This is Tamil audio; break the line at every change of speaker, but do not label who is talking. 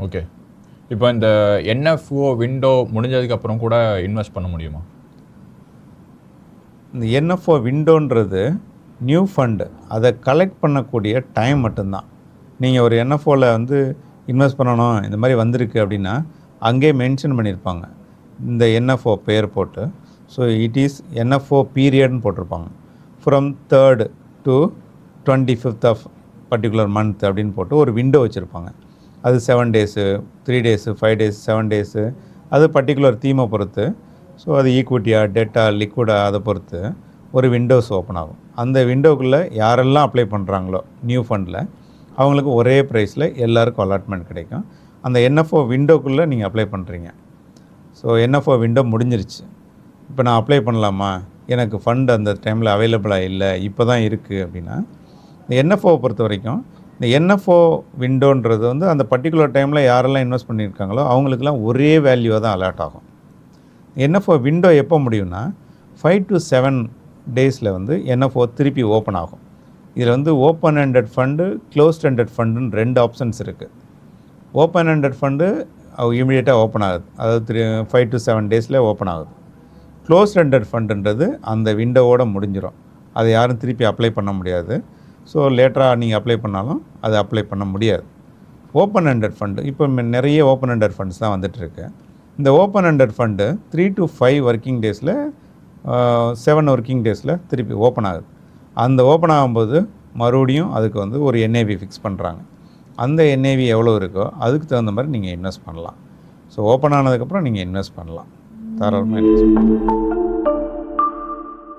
ஓகே. இப்போ இந்த என்எஃப்ஓ விண்டோ முடிஞ்சதுக்கப்புறம் கூட இன்வெஸ்ட் பண்ண முடியுமா?
இந்த என்எஃப்ஓ விண்டோன்றது நியூ ஃபண்டு அதை கலெக்ட் பண்ணக்கூடிய டைம் மட்டும்தான். நீங்கள் ஒரு என்எஃப்ஓவில் வந்து இன்வெஸ்ட் பண்ணணும் இந்த மாதிரி வந்திருக்கு அப்படின்னா அங்கே மென்ஷன் பண்ணியிருப்பாங்க இந்த என்எஃப்ஓ பேர் போட்டு. ஸோ இட் இஸ் என்எஃப்ஓ பீரியட்னு போட்டிருப்பாங்க. From 3rd to 25th of particular month அப்படின்னு போட்டு ஒரு விண்டோ வச்சுருப்பாங்க. அது 7 டேஸு, 3 டேஸு, 5 டேஸ், 7 டேஸு, அது பர்டிகுலர் தீமை பொறுத்து. ஸோ அது ஈக்விட்டியா, டெட்டா, லிக்விடா அதை பொறுத்து ஒரு விண்டோஸ் ஓப்பன் ஆகும். அந்த விண்டோக்குள்ளே யாரெல்லாம் அப்ளை பண்ணுறாங்களோ நியூ ஃபண்டில் அவங்களுக்கு ஒரே ப்ரைஸில் எல்லாருக்கும் அலாட்மெண்ட் கிடைக்கும். அந்த என்எஃப்ஓ விண்டோக்குள்ளே நீங்கள் அப்ளை பண்ணுறீங்க. ஸோ என்எஃப்ஓ விண்டோ முடிஞ்சிருச்சு, இப்போ நான் அப்ளை பண்ணலாமா, எனக்கு ஃபண்ட் அந்த டைமில் அவைலபிளாக இல்லை, இப்போ தான் இருக்குது அப்படின்னா, இந்த என்எஃப்ஓவை பொறுத்த வரைக்கும் இந்த என்எஃப்ஓ விண்டோன்றது வந்து அந்த பர்டிகுலர் டைமில் யாரெல்லாம் இன்வெஸ்ட் பண்ணியிருக்காங்களோ அவங்களுக்குலாம் ஒரே வேல்யூவாக தான் அலாட் ஆகும். என்எஃப்ஓ விண்டோ எப்போ முடியும்னா 5 to 7 டேஸில் வந்து என்எஃப்ஓ திருப்பி ஓப்பன் ஆகும். இதில் வந்து open ended fund, closed ended ஃபண்டுன்னு 2 ஆப்ஷன்ஸ் இருக்குது. ஓப்பன் ஹேண்டட் ஃபண்டு இமீடியட்டாக ஓப்பன் ஆகுது, அதாவது 5 to 7 டேஸில் ஓப்பன் ஆகுது. க்ளோஸ்ட் ஹேண்டட் ஃபண்டுன்றது அந்த விண்டோவோடு முடிஞ்சிடும், அதை யாரும் திருப்பி அப்ளை பண்ண முடியாது. ஸோ லேட்டராக நீங்கள் அப்ளை பண்ணாலும் அதை அப்ளை பண்ண முடியாது. ஓப்பன் ஹேண்டட் ஃபண்டு இப்போ நிறைய ஓப்பன் ஹேண்டட் ஃபண்ட்ஸ் தான் வந்துட்டுருக்கு. இந்த open ended fund 3 to 5 working டேஸில் 7 ஒர்க்கிங் டேஸில் திருப்பி ஓப்பன் ஆகுது. அந்த ஓப்பன் ஆகும்போது மறுபடியும் அதுக்கு வந்து ஒரு என்ஏவி ஃபிக்ஸ் பண்ணுறாங்க. அந்த என்ஏவி எவ்வளோ இருக்கோ அதுக்கு தகுந்த மாதிரி நீங்கள் இன்வெஸ்ட் பண்ணலாம். ஸோ ஓப்பன் ஆனதுக்கப்புறம் நீங்கள் இன்வெஸ்ட் பண்ணலாம், தாராளமாக இன்வெஸ்ட் பண்ணலாம்.